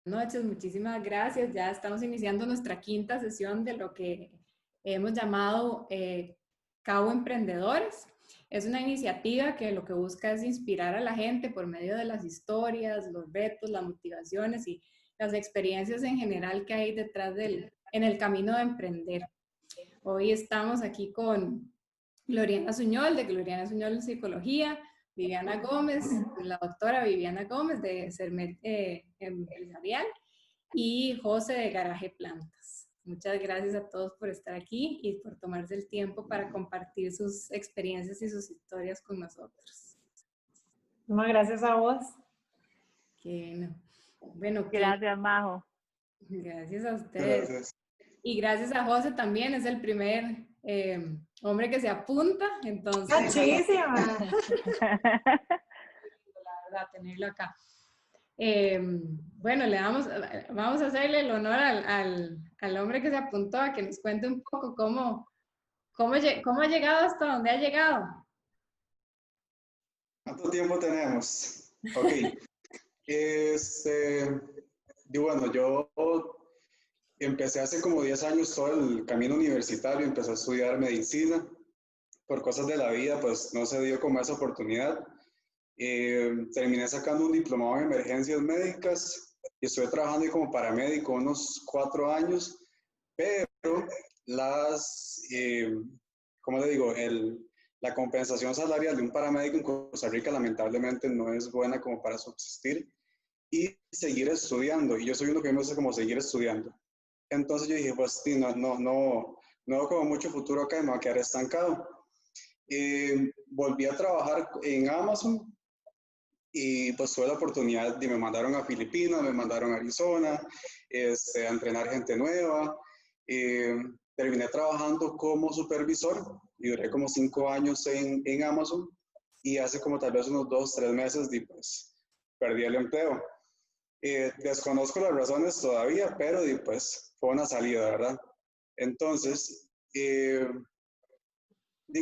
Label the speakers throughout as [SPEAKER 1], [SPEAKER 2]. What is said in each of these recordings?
[SPEAKER 1] noches, muchísimas gracias. Ya estamos iniciando nuestra quinta sesión de lo que hemos llamado Cabo Emprendedores. Es una iniciativa que lo que busca es inspirar a la gente por medio de las historias, los retos, las motivaciones y las experiencias en general que hay detrás en el camino de emprender. Hoy estamos aquí con Gloriana Suñol, de Gloriana Suñol en Psicología, Viviana Gómez, la doctora Viviana Gómez de Sermet Empresarial y José de Garaje Plantas. Muchas gracias a todos por estar aquí y por tomarse el tiempo para compartir sus experiencias y sus historias con nosotros.
[SPEAKER 2] No, gracias a vos.
[SPEAKER 1] Bueno,
[SPEAKER 3] gracias, Majo.
[SPEAKER 1] Gracias a ustedes. Gracias. Y gracias a José también, es el primer hombre que se apunta, entonces...
[SPEAKER 2] ¡Muchísima!
[SPEAKER 1] La verdad, tenerlo acá. Bueno, vamos a hacerle el honor al hombre que se apuntó a que nos cuente un poco cómo ha llegado hasta donde ha llegado.
[SPEAKER 4] ¿Cuánto tiempo tenemos? Ok. Bueno, yo empecé hace como 10 años todo el camino universitario, empecé a estudiar medicina. Por cosas de la vida, pues no se dio como esa oportunidad. Terminé sacando un diplomado en emergencias médicas y estuve trabajando ahí como paramédico unos 4 años, pero ¿cómo le digo? La compensación salarial de un paramédico en Costa Rica lamentablemente no es buena como para subsistir y seguir estudiando. Y yo soy uno que me gusta como seguir estudiando. Entonces yo dije, pues sí, no veo como mucho futuro acá y me voy a quedar estancado. Volví a trabajar en Amazon y pues tuve la oportunidad de me mandaron a Filipinas, me mandaron a Arizona, a entrenar gente nueva. Terminé trabajando como supervisor y duré como 5 años en Amazon y hace como tal vez unos 2, 3 meses pues perdí el empleo. Desconozco las razones todavía, pero pues fue una salida, ¿verdad? Entonces,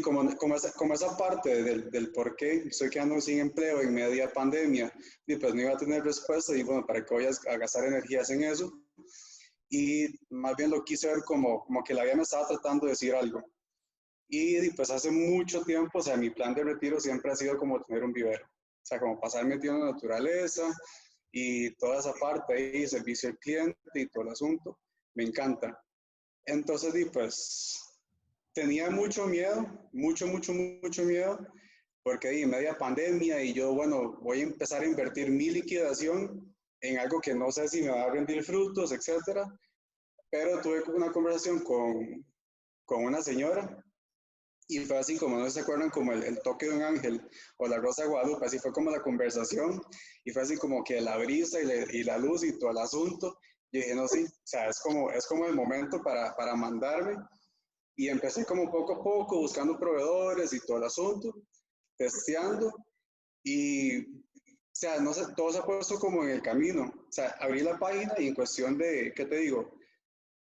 [SPEAKER 4] como esa parte del por qué estoy quedando sin empleo en media pandemia, pues no iba a tener respuesta y bueno, ¿para qué voy a gastar energías en eso? Y más bien lo quise ver como que la vida me estaba tratando de decir algo. Y pues hace mucho tiempo, o sea, mi plan de retiro siempre ha sido como tener un vivero. O sea, como pasar metido en la naturaleza y toda esa parte ahí, servicio al cliente y todo el asunto, me encanta. Entonces, pues tenía mucho miedo, mucho miedo, porque en media pandemia y yo, bueno, voy a empezar a invertir mi liquidación en algo que no sé si me va a rendir frutos, etcétera. Pero tuve una conversación con una señora y fue así como, no se acuerdan, como el toque de un ángel o la rosa de Guadalupe, así fue como la conversación y fue así como que la brisa y la luz y todo el asunto. Y dije, no, sí, o sea, es como el momento para mandarme. Y empecé como poco a poco buscando proveedores y todo el asunto, testeando y, o sea, no sé, todo se ha puesto como en el camino. O sea, abrí la página y en cuestión de, ¿qué te digo?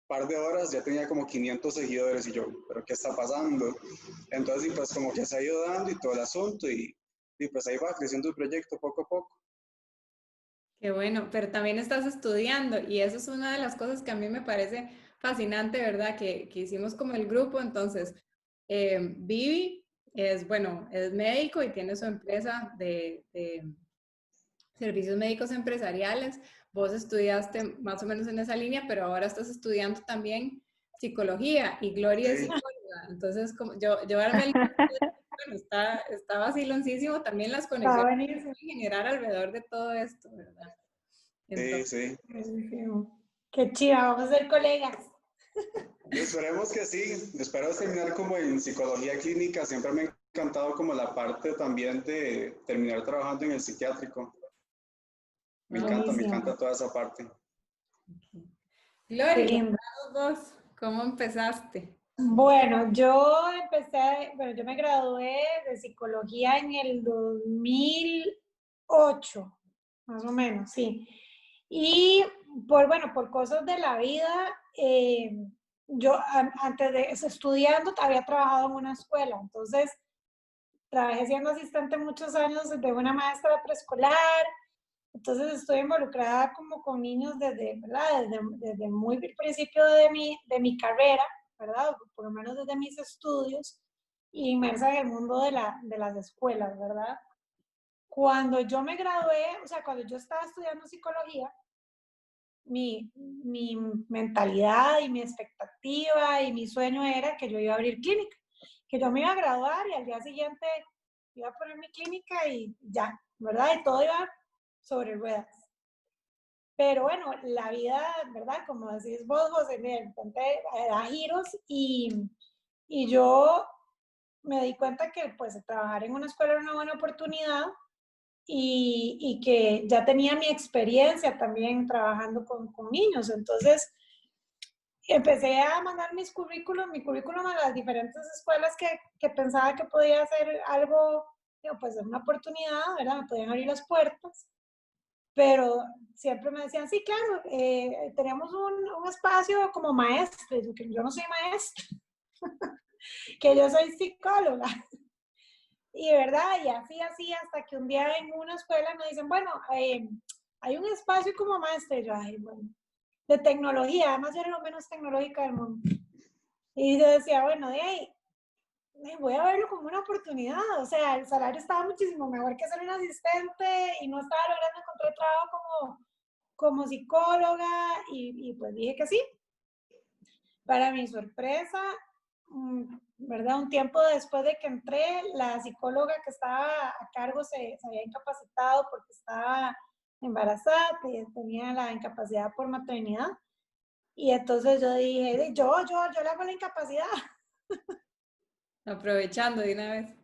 [SPEAKER 4] Par de horas ya tenía como 500 seguidores y yo, ¿pero qué está pasando? Entonces, pues como que se ha ido dando y todo el asunto y pues ahí va creciendo el proyecto poco a poco.
[SPEAKER 1] Qué bueno, pero también estás estudiando y eso es una de las cosas que a mí me parece fascinante, ¿verdad? Que hicimos como el grupo, entonces, Vivi es médico y tiene su empresa de servicios médicos empresariales. Vos estudiaste más o menos en esa línea, pero ahora estás estudiando también psicología y Gloria es psicóloga. Entonces, como yo armé bueno, está vaciloncísimo también las conexiones que pueden generar alrededor de todo esto, ¿verdad?
[SPEAKER 4] Entonces,
[SPEAKER 2] sí. Qué chiva, vamos a ser colegas.
[SPEAKER 4] Esperemos que sí, espero terminar como en psicología clínica, siempre me ha encantado como la parte también de terminar trabajando en el psiquiátrico. Me encanta toda esa parte.
[SPEAKER 1] Okay. Gloria, vos, ¿cómo empezaste?
[SPEAKER 2] Bueno, yo me gradué de psicología en el 2008, más o menos, sí. Y por cosas de la vida, yo antes de eso, estudiando, había trabajado en una escuela, entonces trabajé siendo asistente muchos años de una maestra de preescolar Entonces estoy involucrada como con niños desde, ¿verdad? Desde muy principio de mi carrera, ¿verdad? Por lo menos desde mis estudios, inmersa en el mundo de las escuelas, ¿verdad? Cuando yo me gradué, o sea, cuando yo estaba estudiando psicología, mi mentalidad y mi expectativa y mi sueño era que yo iba a abrir clínica, que yo me iba a graduar y al día siguiente iba a poner mi clínica y ya, ¿verdad? Y todo iba sobre ruedas. Pero bueno, la vida, ¿verdad? Como decís vos, José, de repente da giros y yo me di cuenta que pues trabajar en una escuela era una buena oportunidad y que ya tenía mi experiencia también trabajando con niños. Entonces empecé a mandar mi currículum a las diferentes escuelas que pensaba que podía ser algo, pues una oportunidad, ¿verdad? Me podían abrir las puertas. Pero siempre me decían, sí, claro, tenemos un espacio como maestra. Yo no soy maestra, que yo soy psicóloga. Y de verdad, y así, hasta que un día en una escuela me dicen, bueno, hay un espacio como maestra. Y yo, ay, bueno, de tecnología, además yo era lo menos tecnológica del mundo. Y yo decía, bueno, de ahí, voy a verlo como una oportunidad. O sea, el salario estaba muchísimo mejor que ser un asistente y no estaba logrando encontrar trabajo como psicóloga y pues dije que sí. Para mi sorpresa, ¿verdad? Un tiempo después de que entré, la psicóloga que estaba a cargo se había incapacitado porque estaba embarazada, tenía la incapacidad por maternidad. Y entonces yo dije, yo le hago la incapacidad.
[SPEAKER 1] Aprovechando de una vez.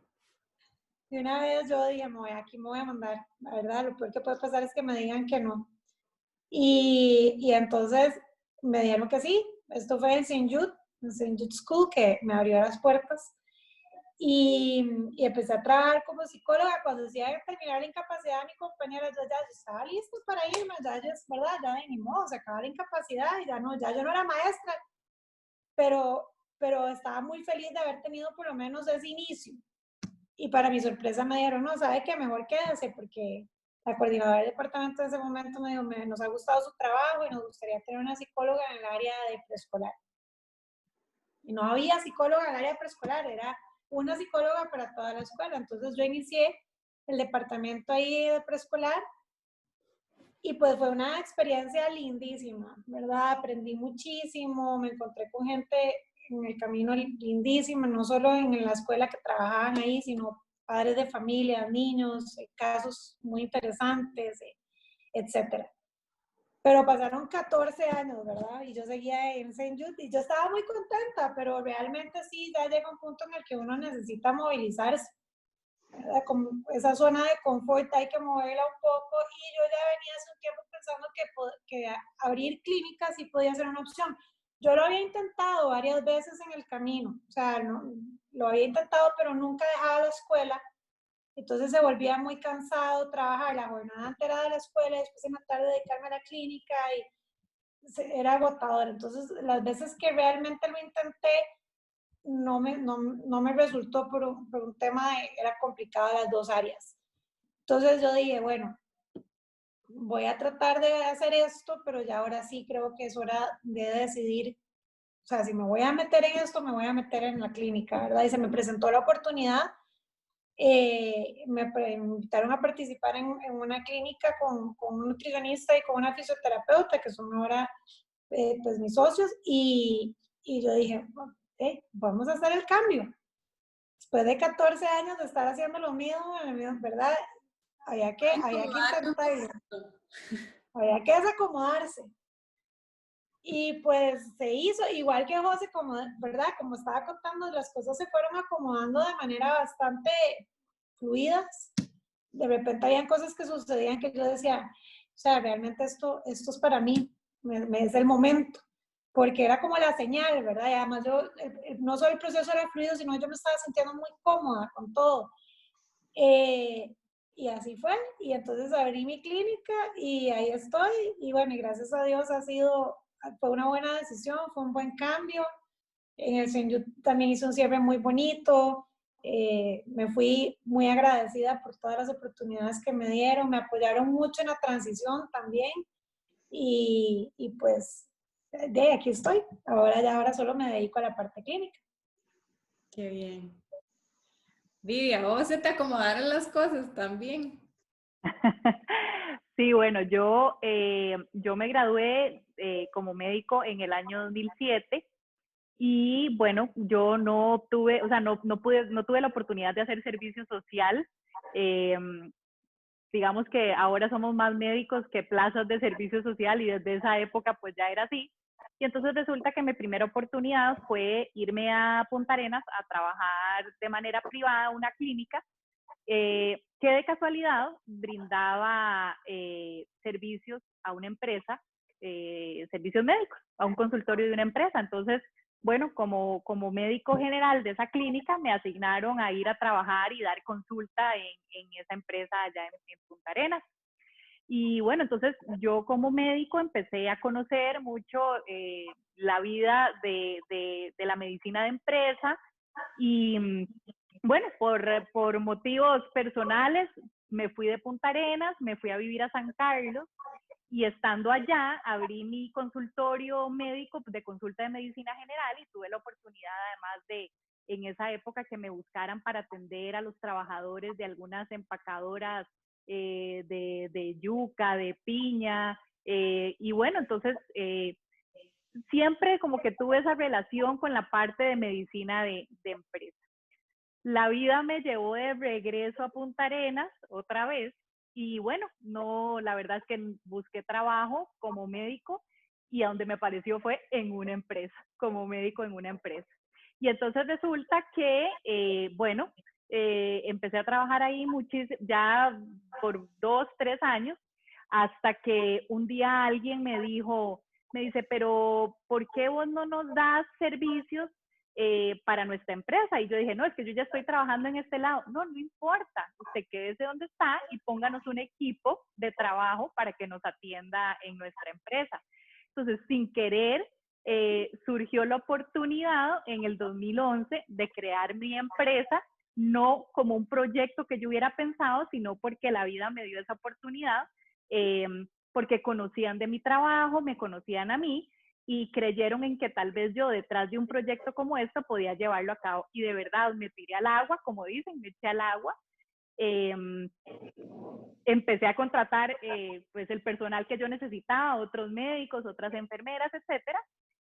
[SPEAKER 2] Y una vez yo dije, aquí me voy a mandar. La verdad, lo peor que puede pasar es que me digan que no. Y entonces me dijeron que sí. Esto fue en St. Jude School, que me abrió las puertas. Y empecé a trabajar como psicóloga. Cuando decía terminar la incapacidad de mi compañera, yo estaba lista para irme, ¿verdad? Ya ni modo, se acaba la incapacidad y ya yo no era maestra, pero estaba muy feliz de haber tenido por lo menos ese inicio. Y para mi sorpresa me dijeron, no, ¿sabe qué? Mejor quédese, porque la coordinadora del departamento en ese momento me dijo, nos ha gustado su trabajo y nos gustaría tener una psicóloga en el área de preescolar. Y no había psicóloga en el área preescolar, era una psicóloga para toda la escuela. Entonces yo inicié el departamento ahí de preescolar y pues fue una experiencia lindísima, ¿verdad? Aprendí muchísimo, me encontré con gente en el camino lindísima, no solo en la escuela que trabajaban ahí, sino padres de familia, niños, casos muy interesantes, etcétera. Pero pasaron 14 años, ¿verdad? Y yo seguía en St. Jude y yo estaba muy contenta, pero realmente sí, ya llega un punto en el que uno necesita movilizarse, ¿verdad? Como esa zona de confort hay que moverla un poco y yo ya venía hace un tiempo pensando que abrir clínicas sí podía ser una opción. Yo lo había intentado varias veces en el camino, o sea, no, lo había intentado, pero nunca dejaba la escuela. Entonces se volvía muy cansado trabajar la jornada entera de la escuela y después en la tarde dedicarme a la clínica y era agotador. Entonces las veces que realmente lo intenté no me resultó por un tema era complicado las dos áreas. Entonces yo dije, bueno, voy a tratar de hacer esto, pero ya ahora sí creo que es hora de decidir, o sea, si me voy a meter en esto, me voy a meter en la clínica, ¿verdad? Y se me presentó la oportunidad. Me invitaron a participar en una clínica con un nutricionista y con una fisioterapeuta, que son ahora pues mis socios, y yo dije, vamos a hacer el cambio. Después de 14 años de estar haciendo lo mismo, ¿verdad? Había que intentarlo, había que desacomodarse. Y pues se hizo, igual que José, como, ¿verdad? Como estaba contando, las cosas se fueron acomodando de manera bastante fluidas. De repente habían cosas que sucedían que yo decía, o sea, realmente esto es para mí, es el momento, porque era como la señal, ¿verdad? Y además yo, no solo el proceso era fluido, sino yo me estaba sintiendo muy cómoda con todo. Y así fue, y entonces abrí mi clínica y ahí estoy, y bueno, y gracias a Dios fue una buena decisión, fue un buen cambio. En el St. Jude también hizo un cierre muy bonito, Me fui muy agradecida por todas las oportunidades que me dieron, me apoyaron mucho en la transición también y pues de aquí estoy. Ahora solo me dedico a la parte clínica.
[SPEAKER 1] Qué bien. Vivi, ¿a vos se te acomodaron las cosas también?
[SPEAKER 3] Sí, bueno, yo me gradué como médico en el año 2007 y bueno, yo no tuve, o sea, no tuve la oportunidad de hacer servicio social. Eh, digamos que ahora somos más médicos que plazas de servicio social y desde esa época pues ya era así. Y entonces resulta que mi primera oportunidad fue irme a Punta Arenas a trabajar de manera privada una clínica que de casualidad brindaba servicios a una empresa, servicios médicos, a un consultorio de una empresa. Entonces, bueno, como médico general de esa clínica, me asignaron a ir a trabajar y dar consulta en esa empresa allá en Punta Arenas. Y bueno, entonces yo como médico empecé a conocer mucho la vida de la medicina de empresa y bueno, por motivos personales me fui de Punta Arenas, me fui a vivir a San Carlos y estando allá abrí mi consultorio médico de consulta de medicina general y tuve la oportunidad además de en esa época que me buscaran para atender a los trabajadores de algunas empacadoras de yuca, de piña, y bueno, entonces siempre como que tuve esa relación con la parte de medicina de empresa. La vida me llevó de regreso a Punta Arenas otra vez y bueno, no, la verdad es que busqué trabajo como médico y a donde me apareció fue en una empresa, como médico en una empresa. Y entonces resulta que, bueno, empecé a trabajar ahí ya por 2, 3 años, hasta que un día alguien me dice, pero ¿por qué vos no nos das servicios para nuestra empresa? Y yo dije, no, es que yo ya estoy trabajando en este lado. No, no importa, usted quédese donde está y pónganos un equipo de trabajo para que nos atienda en nuestra empresa. Entonces, sin querer, surgió la oportunidad en el 2011 de crear mi empresa, no como un proyecto que yo hubiera pensado, sino porque la vida me dio esa oportunidad, porque conocían de mi trabajo, me conocían a mí y creyeron en que tal vez yo detrás de un proyecto como esto podía llevarlo a cabo. Y de verdad me tiré al agua, como dicen, me eché al agua. Empecé a contratar pues el personal que yo necesitaba, otros médicos, otras enfermeras, etcétera.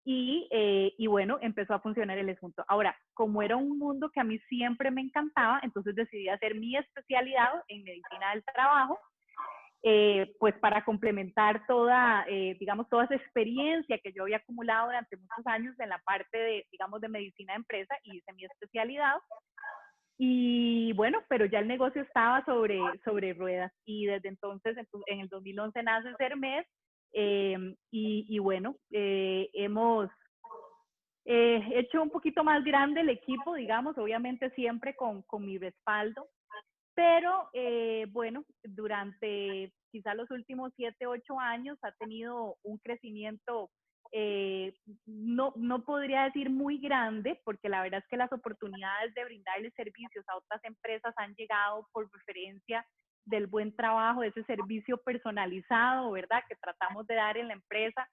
[SPEAKER 3] Y bueno, empezó a funcionar el asunto. Ahora, como era un mundo que a mí siempre me encantaba, entonces decidí hacer mi especialidad en medicina del trabajo, pues para complementar digamos, toda esa experiencia que yo había acumulado durante muchos años en la parte de, digamos, de medicina de empresa, y hice mi especialidad. Y bueno, pero ya el negocio estaba sobre ruedas y desde entonces, en el 2011 nace Sermed, y bueno, hemos hecho un poquito más grande el equipo, digamos, obviamente siempre con mi respaldo, pero bueno, durante quizá los últimos 7, 8 años ha tenido un crecimiento, no podría decir muy grande, porque la verdad es que las oportunidades de brindarle servicios a otras empresas han llegado por referencia del buen trabajo, de ese servicio personalizado, ¿verdad?, que tratamos de dar en la empresa.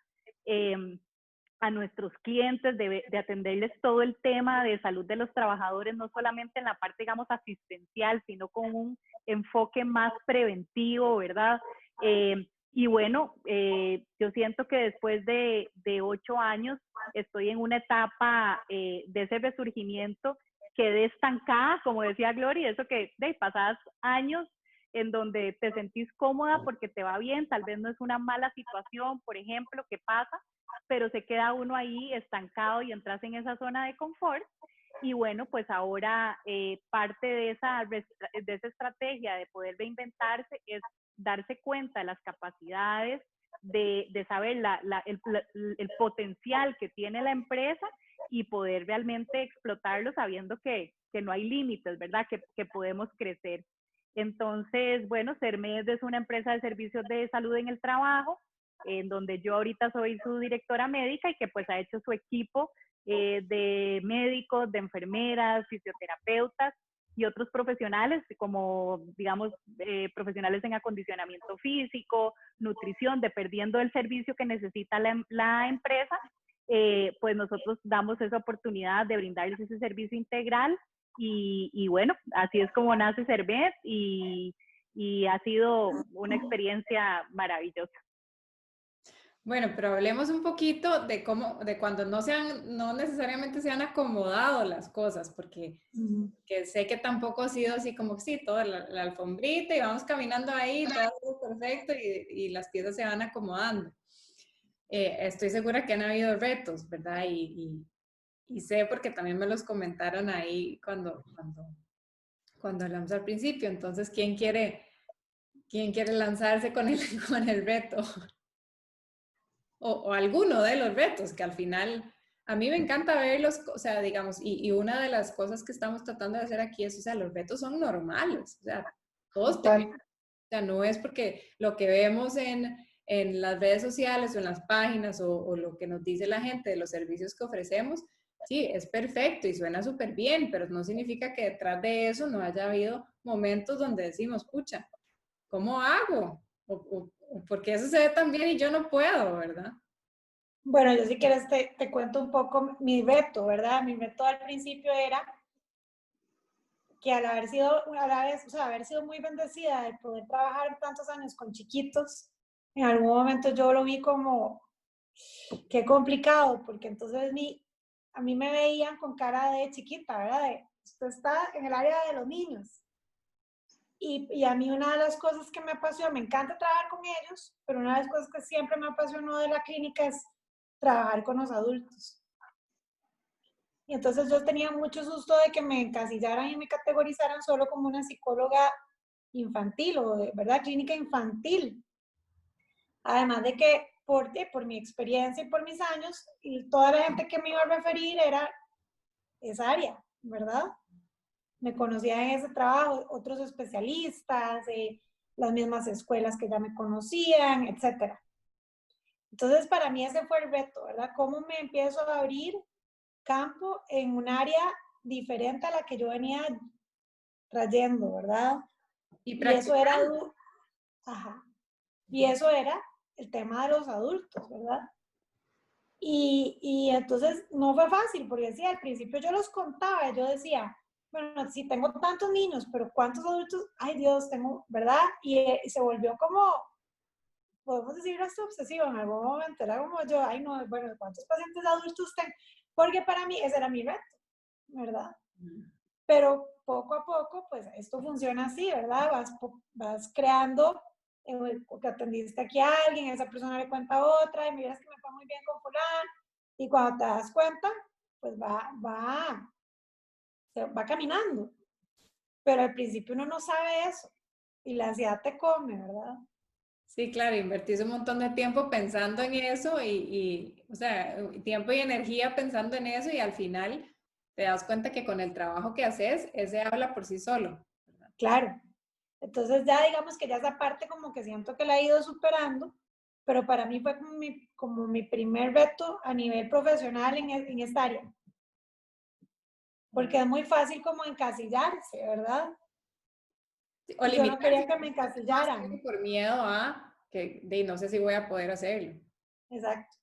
[SPEAKER 3] A nuestros clientes, de atenderles todo el tema de salud de los trabajadores, no solamente en la parte, digamos, asistencial, sino con un enfoque más preventivo, ¿verdad? Y bueno, yo siento que después de 8 años estoy en una etapa de ese resurgimiento, quedé estancada, como decía Gloria, eso que pasas años en donde te sentís cómoda porque te va bien, tal vez no es una mala situación, por ejemplo, que pasa, pero se queda uno ahí estancado y entras en esa zona de confort. Y bueno, pues ahora parte de esa estrategia de poder reinventarse es darse cuenta de las capacidades, de saber el potencial que tiene la empresa y poder realmente explotarlo sabiendo que no hay límites, ¿verdad? Que podemos crecer. Entonces, bueno, Sermed es una empresa de servicios de salud en el trabajo, en donde yo ahorita soy su directora médica y que pues ha hecho su equipo de médicos, de enfermeras, fisioterapeutas, y otros profesionales, como, digamos, profesionales en acondicionamiento físico, nutrición, dependiendo del servicio que necesita la empresa, pues nosotros damos esa oportunidad de brindarles ese servicio integral y bueno, así es como nace Servet y ha sido una experiencia maravillosa.
[SPEAKER 1] Bueno, pero hablemos un poquito de cómo, de cuando no necesariamente se han acomodado las cosas, porque que sé que tampoco ha sido así como que sí, toda la alfombrita y vamos caminando ahí, todo perfecto y las piezas se van acomodando. Estoy segura que han habido retos, ¿verdad? Y sé porque también me los comentaron ahí cuando hablamos al principio. Entonces, quién quiere lanzarse con con el reto? O alguno de los retos, que al final a mí me encanta verlos, o sea, digamos, y una de las cosas que estamos tratando de hacer aquí es, o sea, los retos son normales, o sea, todos tenemos, o sea, no es porque lo que vemos en las redes sociales o en las páginas o lo que nos dice la gente de los servicios que ofrecemos, sí, es perfecto y suena súper bien, pero no significa que detrás de eso no haya habido momentos donde decimos, pucha, ¿cómo hago? Porque eso se ve tan bien y yo no puedo, ¿verdad?
[SPEAKER 2] Bueno, yo si quieres te cuento un poco mi reto, ¿verdad? Mi reto al principio era que al haber sido, a la vez, o sea, haber sido muy bendecida de poder trabajar tantos años con chiquitos, en algún momento yo lo vi como, qué complicado, porque entonces a mí me veían con cara de chiquita, ¿verdad? De, usted está en el área de los niños. Y a mí una de las cosas que me apasionó, me encanta trabajar con ellos, pero una de las cosas que siempre me apasionó de la clínica es trabajar con los adultos. Y entonces yo tenía mucho susto de que me encasillaran y me categorizaran solo como una psicóloga infantil o de verdad clínica infantil. Además de que por mi experiencia y por mis años, y toda la gente que me iba a referir era esa área, ¿verdad? Me conocían en ese trabajo, otros especialistas, las mismas escuelas que ya me conocían, etc. Entonces, para mí ese fue el reto, ¿verdad? ¿Cómo me empiezo a abrir campo en un área diferente a la que yo venía trayendo, ¿verdad?
[SPEAKER 1] Y
[SPEAKER 2] eso era, ajá, y eso era el tema de los adultos, ¿verdad? Y entonces no fue fácil, porque sí, al principio yo los contaba, yo decía, bueno, sí tengo tantos niños, pero ¿cuántos adultos? Ay Dios, tengo, ¿verdad? Y se volvió como, podemos decir hasta obsesivo en algún momento, era como yo, ay no, bueno, ¿cuántos pacientes adultos tengo? Porque para mí ese era mi reto, ¿verdad? Pero poco a poco, pues esto funciona así, ¿verdad? Vas creando, que atendiste aquí a alguien, esa persona le cuenta a otra, y miras que me fue muy bien con fulano, y cuando te das cuenta, pues va caminando. Pero al principio uno no sabe eso, y la ansiedad te come, ¿verdad?
[SPEAKER 1] sí, claro, invertís un montón de tiempo pensando en eso o sea, tiempo y energía pensando en eso y al final te das cuenta que con el trabajo que haces, ese habla por sí solo.
[SPEAKER 2] Claro. Entonces ya digamos que ya esa parte como que siento que la he ido superando, pero para mí fue como mi primer reto a nivel profesional en esta área. Porque es muy fácil como encasillarse, ¿verdad?
[SPEAKER 1] O
[SPEAKER 2] Y yo no quería
[SPEAKER 1] limitarse
[SPEAKER 2] que me encasillaran.
[SPEAKER 1] por miedo a que no sé si voy a poder hacerlo.
[SPEAKER 2] Exacto.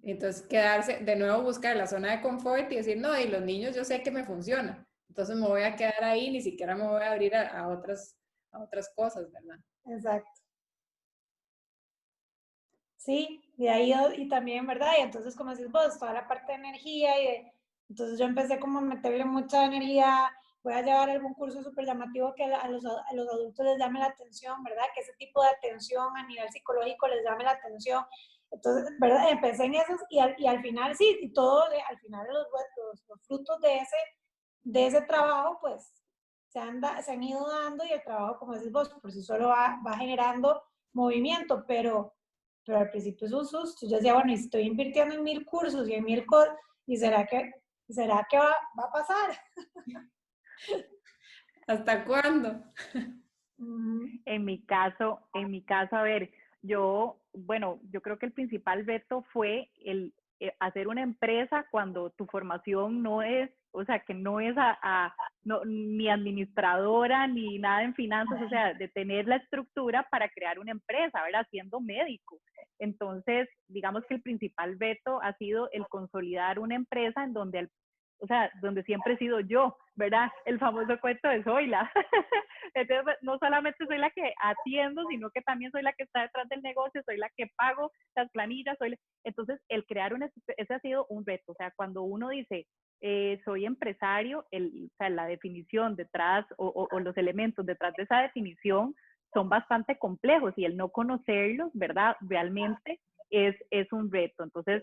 [SPEAKER 1] Entonces quedarse, de nuevo buscar la zona de confort y decir, no, y los niños yo sé que me funciona. Entonces me voy a quedar ahí, ni siquiera me voy a abrir a otras cosas, ¿verdad?
[SPEAKER 2] Exacto. Sí, de ahí y también, ¿verdad? Y entonces, como decís vos, toda la parte de energía entonces yo empecé como a meterle mucha energía, voy a llevar algún curso súper llamativo que a los adultos les llame la atención, ¿verdad? Que ese tipo de atención a nivel psicológico les llame la atención. Entonces, ¿verdad? Empecé en esos y al final sí, y todo, al final los frutos de ese trabajo, pues se han ido dando y el trabajo, como decís vos, por sí solo va generando movimiento, pero al principio es un susto. Yo decía, bueno, y estoy invirtiendo en 1000 cursos y en 1000 cosas, ¿y será que va a pasar?
[SPEAKER 1] ¿Hasta cuándo?
[SPEAKER 3] En mi caso, a ver, yo creo que el principal reto fue hacer una empresa cuando tu formación no es, o sea, que no es ni administradora ni nada en finanzas, o sea, de tener la estructura para crear una empresa, ¿verdad? Siendo médico. Entonces, digamos que el principal reto ha sido el consolidar una empresa en donde o sea, donde siempre he sido yo, ¿verdad? El famoso cuento de Zoila. Entonces, no solamente soy la que atiendo, sino que también soy la que está detrás del negocio, soy la que pago las planillas, entonces el crear ese ha sido un reto. O sea, cuando uno dice, soy empresario, o sea, la definición detrás o los elementos detrás de esa definición son bastante complejos y el no conocerlos, ¿verdad? Realmente es un reto. Entonces,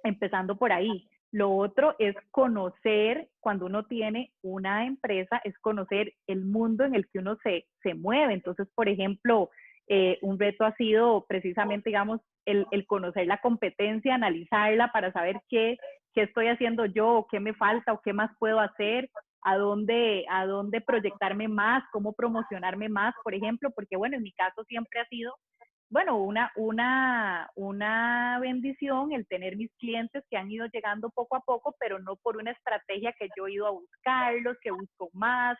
[SPEAKER 3] empezando por ahí. Lo otro es conocer, cuando uno tiene una empresa, es conocer el mundo en el que uno se mueve. Entonces, por ejemplo, un reto ha sido precisamente, digamos, el conocer la competencia, analizarla para saber qué estoy haciendo yo, o qué me falta, o qué más puedo hacer, a dónde proyectarme más, cómo promocionarme más, por ejemplo, porque bueno, en mi caso siempre ha sido bueno, una bendición el tener mis clientes que han ido llegando poco a poco, pero no por una estrategia que yo he ido a buscarlos, que busco más.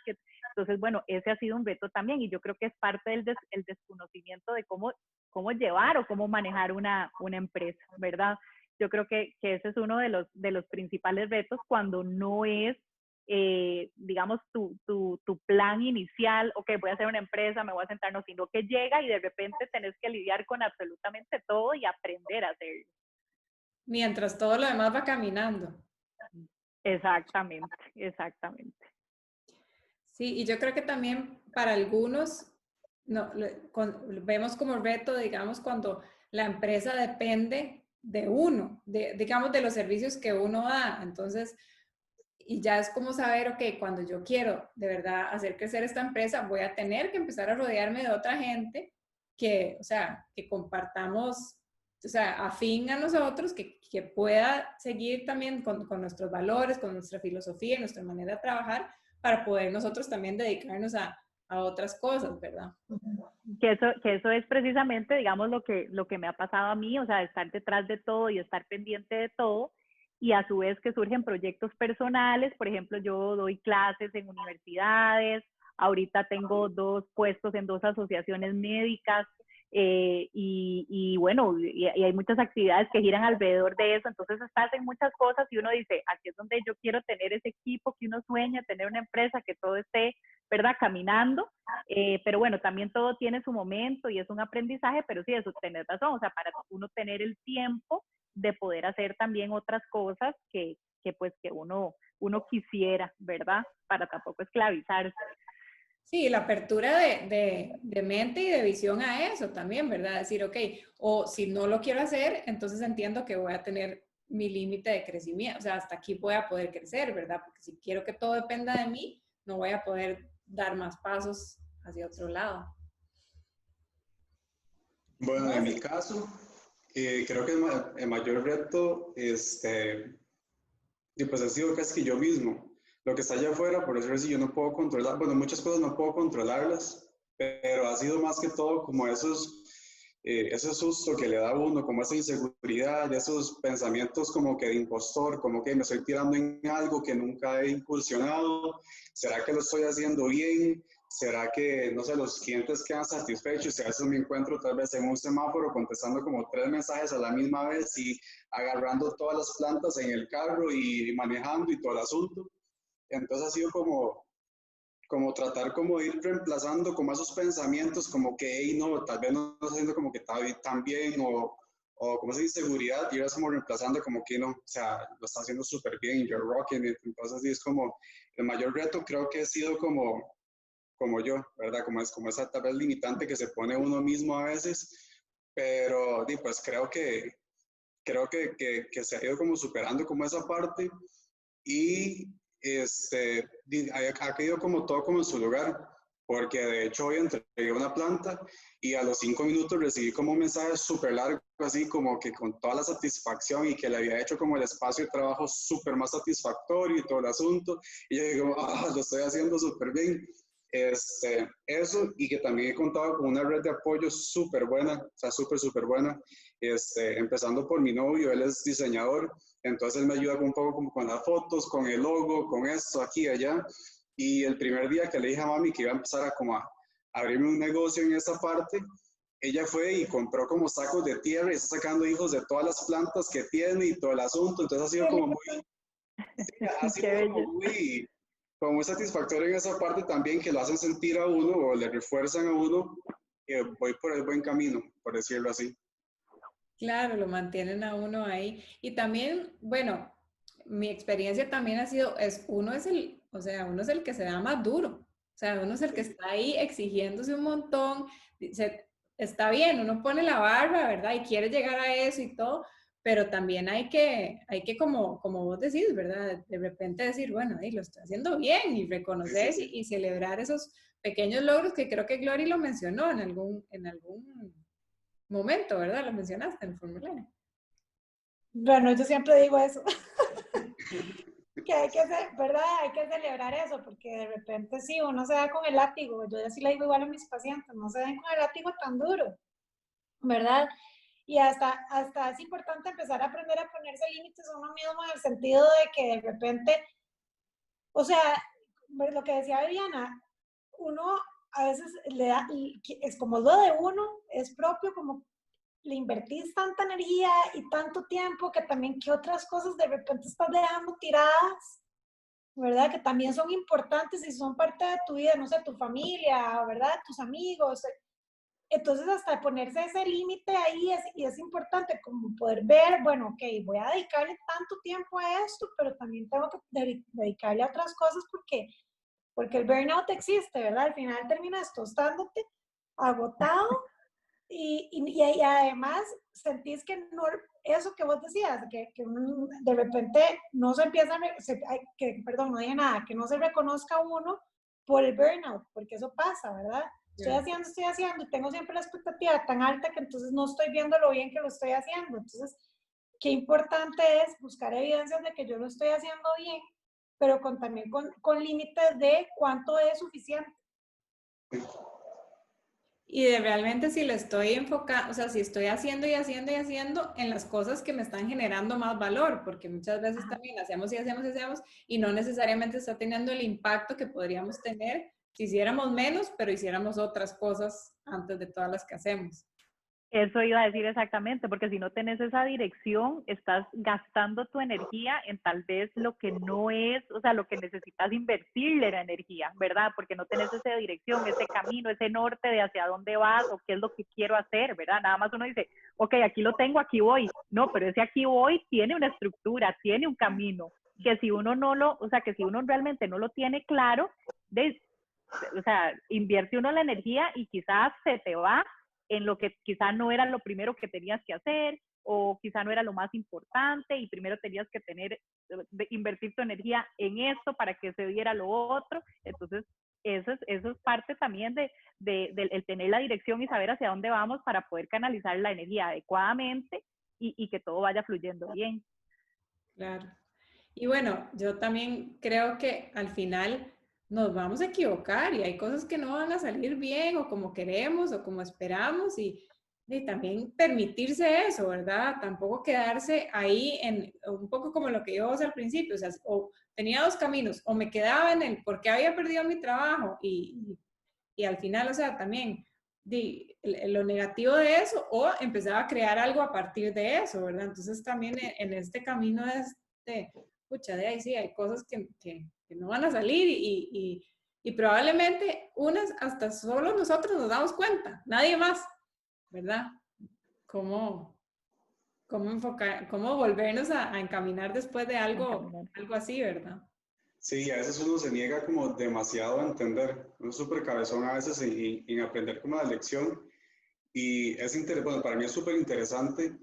[SPEAKER 3] Entonces, bueno, ese ha sido un reto también y yo creo que es parte del desconocimiento de cómo llevar o cómo manejar una empresa, ¿verdad? Yo creo que ese es uno de los principales retos cuando no es digamos, tu plan inicial, ok, voy a hacer una empresa, me voy a sentar, no, sino que llega y de repente tenés que lidiar con absolutamente todo y aprender a hacerlo.
[SPEAKER 1] Mientras todo lo demás va caminando.
[SPEAKER 3] Exactamente, exactamente.
[SPEAKER 1] Sí, y yo creo que también para algunos vemos como reto, digamos, cuando la empresa depende de uno, digamos, de los servicios que uno da. Entonces, y ya es como saber, ok, cuando yo quiero de verdad hacer crecer esta empresa, voy a tener que empezar a rodearme de otra gente que, o sea, que compartamos, o sea, afín a nosotros, que pueda seguir también con nuestros valores, con nuestra filosofía, nuestra manera de trabajar, para poder nosotros también dedicarnos a otras cosas, ¿verdad?
[SPEAKER 3] Que eso es precisamente, digamos, lo que me ha pasado a mí, o sea, estar detrás de todo y estar pendiente de todo, y a su vez que surgen proyectos personales. Por ejemplo, yo doy clases en universidades, ahorita tengo 2 puestos en 2 asociaciones médicas, y bueno, y hay muchas actividades que giran alrededor de eso. Entonces estás en muchas cosas y uno dice, aquí es donde yo quiero tener ese equipo que uno sueña, tener una empresa, que todo esté, ¿verdad?, caminando. Pero bueno, también todo tiene su momento y es un aprendizaje, pero sí, eso tenés razón, o sea, para uno tener el tiempo de poder hacer también otras cosas que pues que uno quisiera, ¿verdad? Para tampoco esclavizarse.
[SPEAKER 1] Sí, la apertura de mente y de visión a eso también, ¿verdad? Decir, ok, o si no lo quiero hacer, entonces entiendo que voy a tener mi límite de crecimiento, o sea, hasta aquí voy a poder crecer, ¿verdad? Porque si quiero que todo dependa de mí, no voy a poder dar más pasos hacia otro lado.
[SPEAKER 4] Bueno, en mi caso, creo que el mayor reto, y pues ha sido casi que yo mismo. Lo que está allá afuera, por eso yo no puedo controlar, bueno, muchas cosas no puedo controlarlas, pero ha sido más que todo como ese susto que le da a uno, como esa inseguridad, esos pensamientos como que de impostor, como que me estoy tirando en algo que nunca he incursionado, ¿será que lo estoy haciendo bien? ¿Será que, no sé, los clientes quedan satisfechos? Y a veces me encuentro tal vez en un semáforo contestando como 3 mensajes a la misma vez y agarrando todas las plantas en el carro y manejando y todo el asunto. Entonces ha sido como tratar como de ir reemplazando como esos pensamientos como que, hey, no, tal vez no estoy haciendo como que tan bien o como esa inseguridad, y vas como reemplazando como que no, o sea, lo está haciendo súper bien, you're rocking it. Entonces sí, es como el mayor reto creo que ha sido como yo, ¿verdad? Como esa tal vez limitante que se pone uno mismo a veces, pero pues creo que se ha ido como superando como esa parte y ha caído como todo como en su lugar, porque de hecho hoy entregué una planta y a los 5 minutos recibí como un mensaje súper largo, así como que con toda la satisfacción y que le había hecho como el espacio de trabajo súper más satisfactorio y todo el asunto, y yo digo, lo estoy haciendo súper bien. Eso, y que también he contado con una red de apoyo súper buena, o sea, súper buena, empezando por mi novio, él es diseñador, entonces él me ayuda un poco como con las fotos, con el logo, con esto, aquí y allá, y el primer día que le dije a mami que iba a empezar a como a abrirme un negocio en esa parte, ella fue y compró como sacos de tierra y está sacando hijos de todas las plantas que tiene y todo el asunto, entonces ha sido como muy, sí, ha
[SPEAKER 3] Qué
[SPEAKER 4] sido
[SPEAKER 3] bello.
[SPEAKER 4] como muy satisfactorio en esa parte también, que lo hacen sentir a uno o le refuerzan a uno que voy por el buen camino, por decirlo así.
[SPEAKER 1] Claro, lo mantienen a uno ahí. Y también, bueno, mi experiencia también ha sido, uno es el, o sea, uno es el que se da más duro. O sea, uno es el que está ahí exigiéndose un montón. Está bien, uno pone la barra, ¿verdad? Y quiere llegar a eso y todo, pero también hay que como vos decís, ¿verdad? De repente decir, bueno, ahí lo estoy haciendo bien y
[SPEAKER 4] Sí, sí,
[SPEAKER 1] reconocer
[SPEAKER 4] sí.
[SPEAKER 1] y celebrar esos pequeños logros que creo que Glory lo mencionó en algún momento, ¿verdad? Lo mencionaste en el formulario.
[SPEAKER 2] Bueno, yo siempre digo eso, que hay que, ¿verdad? Hay que celebrar eso, porque de repente sí, uno se da con el látigo, yo así le digo igual a mis pacientes, no se den con el látigo tan duro, ¿verdad? Y hasta es importante empezar a aprender a ponerse límites a uno mismo en el sentido de que de repente, o sea, lo que decía Viviana, uno a veces le da, es como lo de uno, es propio, como le invertís tanta energía y tanto tiempo que también que otras cosas de repente estás dejando tiradas, ¿verdad? Que también son importantes y son parte de tu vida, no sé, tu familia, ¿verdad? Tus amigos. Entonces, hasta ponerse ese límite ahí y es importante como poder ver, bueno, ok, voy a dedicarle tanto tiempo a esto, pero también tengo que dedicarle a otras cosas porque el burnout existe, ¿verdad? Al final terminas tostándote, agotado y además sentís que no, eso que vos decías, que de repente no se empieza, perdón, no dije nada, que no se reconozca uno por el burnout, porque eso pasa, ¿verdad? Estoy haciendo, y tengo siempre la expectativa tan alta que entonces no estoy viendo lo bien que lo estoy haciendo. Entonces, qué importante es buscar evidencias de que yo lo estoy haciendo bien, pero también con límites de cuánto es suficiente.
[SPEAKER 1] Y de realmente si lo estoy enfocando, o sea, si estoy haciendo y haciendo y haciendo en las cosas que me están generando más valor, porque muchas veces también hacemos y hacemos y hacemos y no necesariamente está teniendo el impacto que podríamos tener si hiciéramos menos, pero hiciéramos otras cosas antes de todas las que hacemos.
[SPEAKER 3] Eso iba a decir exactamente, porque si no tenés esa dirección, estás gastando tu energía en tal vez lo que no es, o sea, lo que necesitas invertirle la energía, ¿verdad? Porque no tenés esa dirección, ese camino, ese norte de hacia dónde vas o qué es lo que quiero hacer, ¿verdad? Nada más uno dice, ok, aquí lo tengo, aquí voy. No, pero ese aquí voy tiene una estructura, tiene un camino, que si uno no lo, o sea, que si uno realmente no lo tiene claro, o sea, invierte uno la energía y quizás se te va en lo que quizá no era lo primero que tenías que hacer o quizá no era lo más importante y primero tenías que invertir tu energía en esto para que se diera lo otro. Entonces, eso es parte también de el tener la dirección y saber hacia dónde vamos para poder canalizar la energía adecuadamente y que todo vaya fluyendo bien.
[SPEAKER 1] Claro. Y bueno, yo también creo que al final nos vamos a equivocar y hay cosas que no van a salir bien o como queremos o como esperamos y también permitirse eso, ¿verdad? Tampoco quedarse ahí en un poco como lo que íbamos al principio, o sea, o tenía dos caminos, o me quedaba en el por qué había perdido mi trabajo y al final, o sea, también lo negativo de eso o empezaba a crear algo a partir de eso, ¿verdad? Entonces también en este camino de pucha, de ahí sí, hay cosas que no van a salir y probablemente unas hasta solo nosotros nos damos cuenta, nadie más, ¿verdad? ¿Cómo enfocar, cómo volvernos a encaminar después de algo así, ¿verdad?
[SPEAKER 4] Sí, a veces uno se niega como demasiado a entender, uno es súper cabezón a veces en aprender como la lección y es interesante, bueno, para mí es súper interesante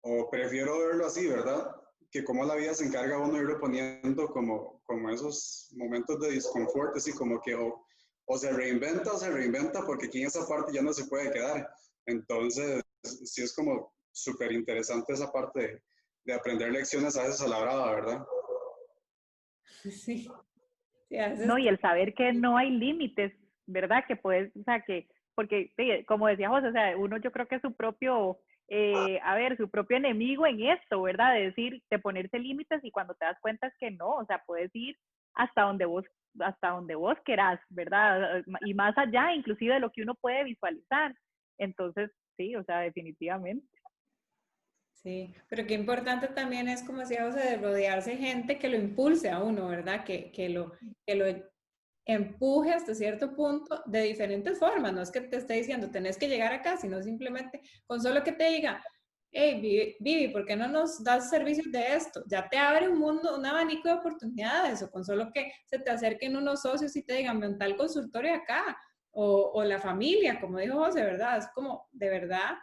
[SPEAKER 4] o prefiero verlo así, ¿verdad? Que como la vida se encarga uno de irlo poniendo como esos momentos de disconfort, así como que o se reinventa porque aquí en esa parte ya no se puede quedar. Entonces, sí es como súper interesante esa parte de aprender lecciones a veces a la brava, ¿verdad?
[SPEAKER 1] Sí. Sí, a veces,
[SPEAKER 3] No, y el saber que no hay límites, ¿verdad? Que puedes, o sea, que, porque sí, como decía José, o sea, uno yo creo que es su propio, su propio enemigo en esto, ¿verdad? De decir, de ponerse límites y cuando te das cuenta es que no, o sea, puedes ir hasta hasta donde vos querás, ¿verdad? Y más allá, inclusive de lo que uno puede visualizar. Entonces, sí, o sea, definitivamente.
[SPEAKER 1] sí, pero qué importante también es, como decía José, de rodearse de gente que lo impulse a uno, ¿verdad? Que lo empuje hasta cierto punto de diferentes formas. No es que te esté diciendo, tenés que llegar acá, sino simplemente con solo que te diga, hey, Vivi, ¿por qué no nos das servicios de esto? Ya te abre un mundo, un abanico de oportunidades, o con solo que se te acerquen unos socios y te digan, ven tal consultorio acá, o la familia, como dijo José, ¿verdad? Es como, de verdad,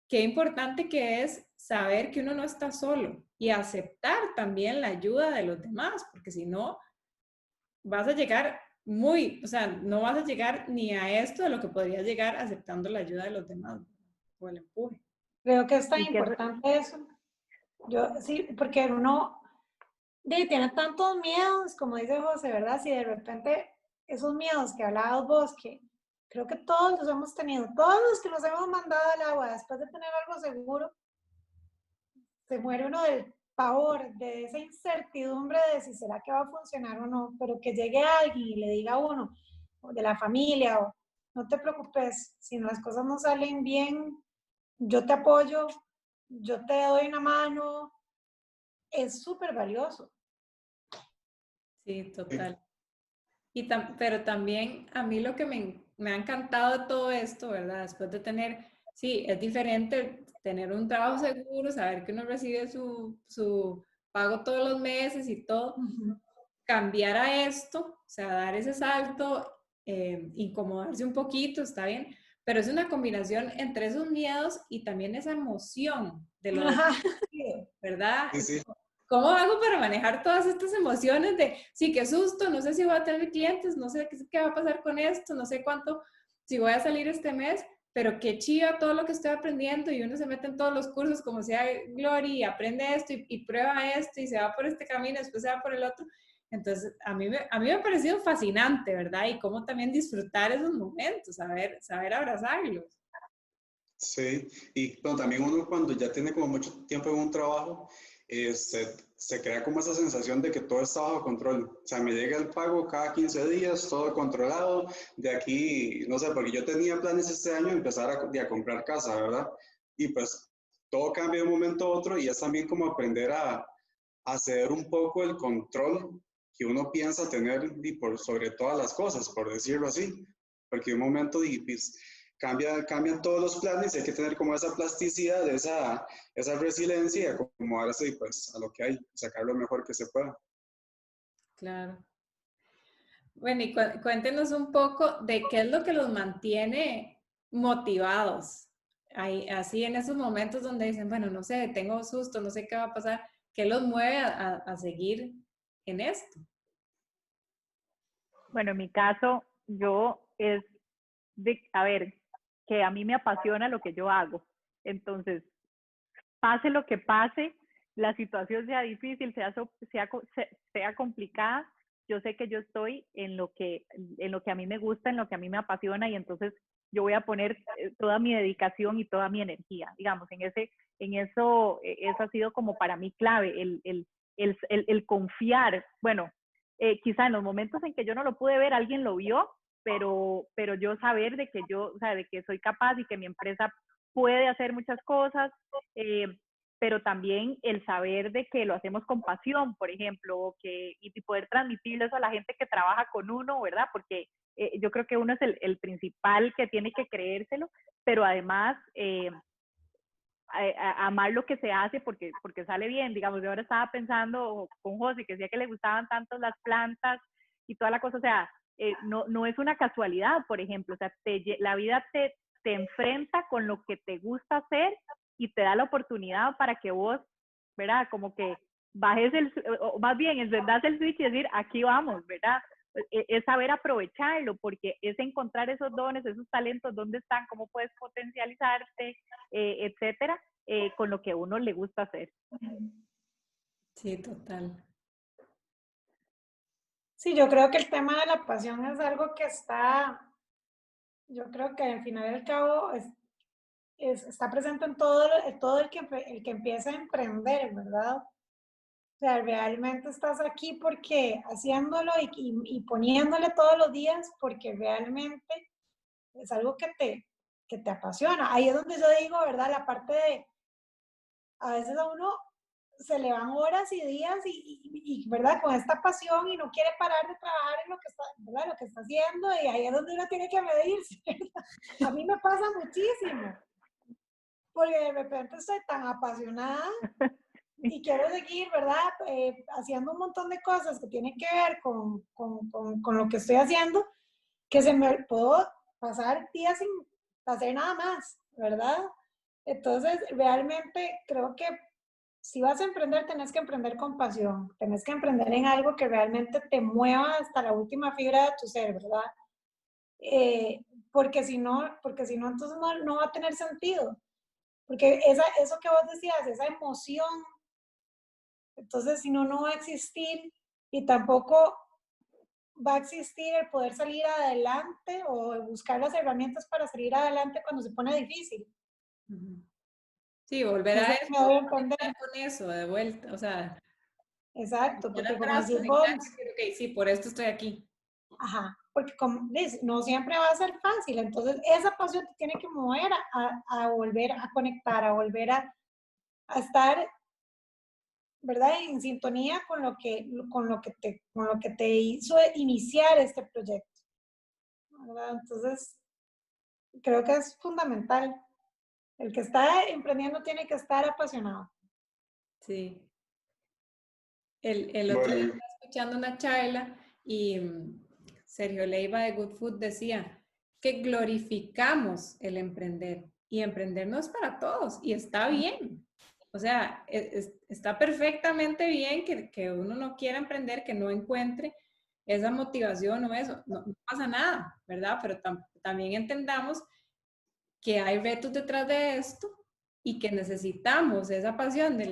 [SPEAKER 1] qué importante que es saber que uno no está solo y aceptar también la ayuda de los demás, porque si no, vas a llegar o sea, no vas a llegar ni a esto de lo que podrías llegar aceptando la ayuda de los demás o el empuje.
[SPEAKER 2] Creo que es tan
[SPEAKER 3] Y que
[SPEAKER 2] importante eso. Yo sí, porque uno tiene tantos miedos, como dice José, ¿verdad? Si de repente esos miedos que hablabas vos, que creo que todos los hemos tenido, todos los que nos hemos mandado al agua después de tener algo seguro, se muere uno del pavor, de esa incertidumbre de si será que va a funcionar o no, pero que llegue alguien y le diga a uno, o de la familia, o no te preocupes, si las cosas no salen bien, yo te apoyo, yo te doy una mano, es súper valioso.
[SPEAKER 1] Sí, total. Pero también a mí lo que me ha encantado de todo esto, ¿verdad? Después de tener, sí, es diferente tener un trabajo seguro, saber que uno recibe su pago todos los meses y todo, cambiar a esto, o sea, dar ese salto, incomodarse un poquito, está bien, pero es una combinación entre esos miedos y también esa emoción de lo desconocido, ¿verdad?
[SPEAKER 4] Sí, sí.
[SPEAKER 1] ¿Cómo hago para manejar todas estas emociones de, sí, qué susto, no sé si voy a tener clientes, no sé qué va a pasar con esto, no sé cuánto, si voy a salir este mes, pero qué chido todo lo que estoy aprendiendo y uno se mete en todos los cursos como sea Glory y aprende esto y prueba esto y se va por este camino, después se va por el otro. Entonces, a mí me ha parecido fascinante, ¿verdad? Y cómo también disfrutar esos momentos, saber abrazarlos.
[SPEAKER 4] Sí, y bueno, también uno cuando ya tiene como mucho tiempo en un trabajo, se crea como esa sensación de que todo está bajo control. O sea, me llega el pago cada 15 días, todo controlado. De aquí, no sé, porque yo tenía planes este año de empezar a comprar casa, ¿verdad? Y pues todo cambia de un momento a otro y es también como aprender a ceder un poco el control que uno piensa tener y por sobre todas las cosas, por decirlo así. Porque de un momento pues, cambian todos los planes y hay que tener como esa plasticidad, esa resiliencia y acomodarse pues, a lo que hay, sacar lo mejor que se pueda.
[SPEAKER 1] Claro. Bueno, y cuéntenos un poco de qué es lo que los mantiene motivados. Ahí, así en esos momentos donde dicen, bueno, no sé, tengo susto, no sé qué va a pasar, ¿qué los mueve a seguir en esto?
[SPEAKER 3] Bueno, en mi caso, yo es a ver, que a mí me apasiona lo que yo hago. Entonces, pase lo que pase, la situación sea difícil, sea complicada, yo sé que yo estoy en lo que a mí me gusta, en lo que a mí me apasiona y entonces yo voy a poner toda mi dedicación y toda mi energía, digamos, eso ha sido como para mí clave, el confiar, bueno, quizá en los momentos en que yo no lo pude ver, alguien lo vio, pero yo saber de que o sea, de que soy capaz y que mi empresa puede hacer muchas cosas, eh, pero también el saber de que lo hacemos con pasión, por ejemplo, y poder transmitirle eso a la gente que trabaja con uno, ¿verdad? Porque yo creo que uno es el principal que tiene que creérselo, pero además amar lo que se hace porque sale bien. Digamos, yo ahora estaba pensando con José, que decía que le gustaban tanto las plantas y toda la cosa, o sea, no es una casualidad, por ejemplo, o sea, la vida te enfrenta con lo que te gusta hacer y te da la oportunidad para que vos, ¿verdad? Como que bajes o más bien, encendas el switch y decir, aquí vamos, ¿verdad? Es saber aprovecharlo, porque es encontrar esos dones, esos talentos, dónde están, cómo puedes potencializarte, etcétera, con lo que a uno le gusta hacer.
[SPEAKER 1] Sí, total.
[SPEAKER 2] Sí, yo creo que el tema de la pasión es algo que está, yo creo que al final y al cabo está presente en todo el que empieza a emprender, ¿verdad? O sea, realmente estás aquí porque haciéndolo y poniéndole todos los días porque realmente es algo que te apasiona. Ahí es donde yo digo, ¿verdad? La parte de, a veces a uno se le van horas y días ¿verdad? Con esta pasión y no quiere parar de trabajar en lo que está, ¿verdad? Lo que está haciendo y ahí es donde uno tiene que medirse. A mí me pasa muchísimo, porque de repente estoy tan apasionada y quiero seguir, ¿verdad? Haciendo un montón de cosas que tienen que ver con lo que estoy haciendo, que se me puedo pasar días sin hacer nada más, ¿verdad? Entonces, realmente creo que si vas a emprender, tenés que emprender con pasión, tenés que emprender en algo que realmente te mueva hasta la última fibra de tu ser, ¿verdad? Eh, porque si no, entonces no va a tener sentido. Porque eso que vos decías, esa emoción, entonces si no, no va a existir y tampoco va a existir el poder salir adelante o buscar las herramientas para salir adelante cuando se pone difícil.
[SPEAKER 1] Sí, volver
[SPEAKER 2] No
[SPEAKER 1] a
[SPEAKER 2] sé
[SPEAKER 1] eso,
[SPEAKER 2] si me voy a entender.
[SPEAKER 1] con eso de vuelta, o sea,
[SPEAKER 2] Exacto,
[SPEAKER 1] volver
[SPEAKER 2] porque como
[SPEAKER 1] atrás,
[SPEAKER 2] decís
[SPEAKER 1] conectar,
[SPEAKER 2] vos,
[SPEAKER 1] decir, ok, sí, por esto estoy aquí.
[SPEAKER 2] ajá, porque como dices, no siempre va a ser fácil, entonces esa pasión te tiene que mover a volver a conectar, a volver a estar, ¿verdad? En sintonía con lo que te hizo iniciar este proyecto, ¿verdad? Entonces, creo que es fundamental. El que está emprendiendo tiene que estar apasionado.
[SPEAKER 1] Sí. El otro día
[SPEAKER 4] Bueno,
[SPEAKER 1] estaba escuchando una charla y Sergio Leiva de Good Food decía que glorificamos el emprender y emprender no es para todos y está bien. O sea, está perfectamente bien que uno no quiera emprender, que no encuentre esa motivación o eso. No, no pasa nada, ¿verdad? Pero también entendamos que hay retos detrás de esto y que necesitamos esa pasión de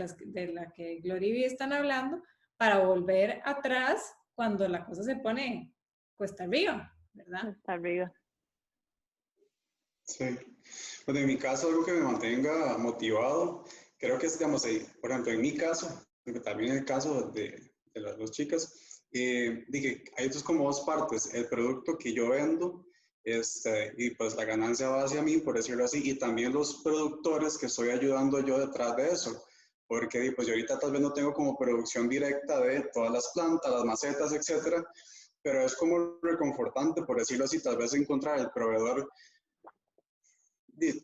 [SPEAKER 1] la que Gloria y Vi están hablando para volver atrás cuando la cosa se pone cuesta arriba, ¿verdad?
[SPEAKER 3] Hasta arriba.
[SPEAKER 4] sí. Bueno, en mi caso, algo que me mantenga motivado, creo que es, digamos, por ejemplo, en mi caso, también en el caso de las dos chicas, dije, hay como dos partes, el producto que yo vendo, y pues la ganancia va hacia mí, por decirlo así, y también los productores que estoy ayudando yo detrás de eso, porque pues yo ahorita tal vez no tengo como producción directa de todas las plantas, las macetas, etcétera, pero es como reconfortante, por decirlo así, tal vez encontrar el proveedor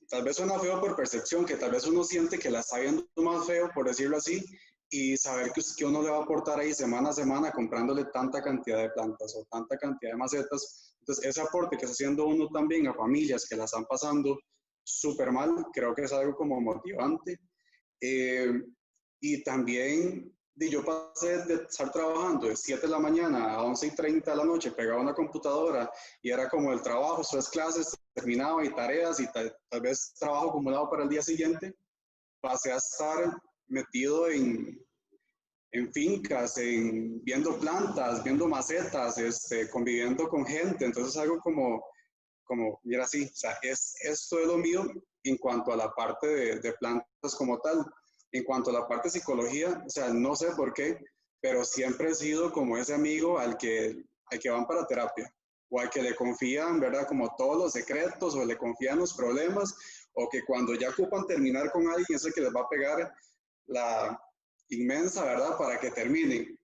[SPEAKER 4] tal vez suena feo por percepción, que tal vez uno siente que la está viendo más feo, por decirlo así, y saber que uno le va a aportar ahí semana a semana comprándole tanta cantidad de plantas o tanta cantidad de macetas. Entonces, ese aporte que está haciendo uno también a familias que la están pasando súper mal, creo que es algo como motivante. Eh, y también yo pasé de estar trabajando de 7 de la mañana a 11:30 de la noche pegado a una computadora y era como el trabajo, tres clases, terminaba y tareas y tal vez trabajo acumulado para el día siguiente. Pasé a estar metido en fincas, viendo plantas, viendo macetas, conviviendo con gente. Entonces algo mira, sí, o sea, esto es lo mío en cuanto a la parte de plantas como tal. En cuanto a la parte de psicología, o sea, no sé por qué, pero siempre he sido como ese amigo al que van para terapia o al que le confían, ¿verdad? Como todos los secretos o le confían los problemas o que cuando ya ocupan terminar con alguien es el que les va a pegar la inmensa, ¿verdad? Para que terminen.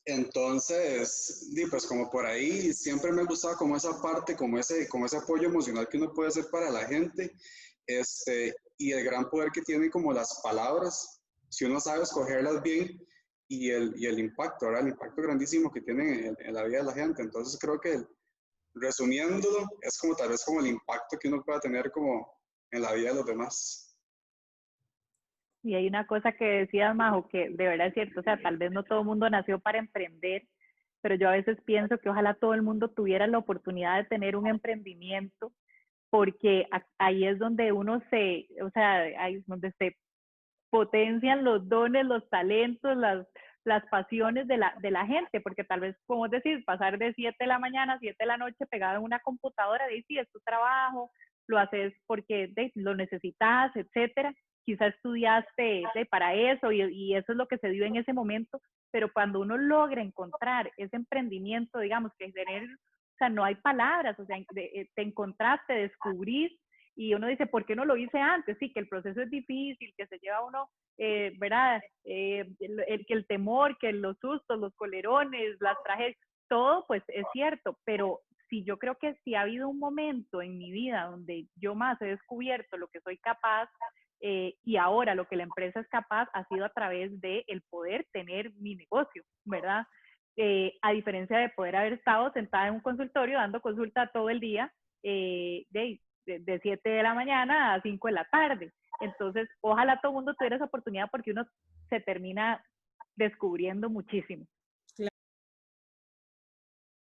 [SPEAKER 4] Entonces, pues como por ahí siempre me ha gustado como esa parte, como ese apoyo emocional que uno puede hacer para la gente, y el gran poder que tienen como las palabras, si uno sabe escogerlas bien, y el impacto, ¿verdad? El impacto grandísimo que tienen en la vida de la gente. Entonces creo que resumiéndolo, es como tal vez como el impacto que uno pueda tener como en la vida de los demás.
[SPEAKER 3] Y hay una cosa que decías, Majo, que de verdad es cierto, o sea, tal vez no todo el mundo nació para emprender, pero yo a veces pienso que ojalá todo el mundo tuviera la oportunidad de tener un emprendimiento, porque ahí es donde uno o sea, ahí es donde se potencian los dones, los talentos, las pasiones de la gente, porque tal vez, como decir, pasar de 7 de la mañana a 7 de la noche pegado en una computadora, de sí, es tu trabajo, lo haces porque lo necesitas, etcétera. Quizá estudiaste para eso y eso es lo que se dio en ese momento, pero cuando uno logra encontrar ese emprendimiento, digamos, que tener, o sea, no hay palabras, o sea, te encontraste, descubrís, y uno dice, ¿por qué no lo hice antes? Sí, que el proceso es difícil, que se lleva uno, ¿verdad? Que el temor, que los sustos, los colerones, las tragedias, todo pues es cierto, pero sí, yo creo que sí ha habido un momento en mi vida donde yo más he descubierto lo que soy capaz, y ahora lo que la empresa es capaz ha sido a través de el poder tener mi negocio, ¿verdad? A diferencia de poder haber estado sentada en un consultorio dando consulta todo el día, de 7 de la mañana a 5 de la tarde. Entonces, ojalá todo el mundo tuviera esa oportunidad porque uno se termina descubriendo muchísimo.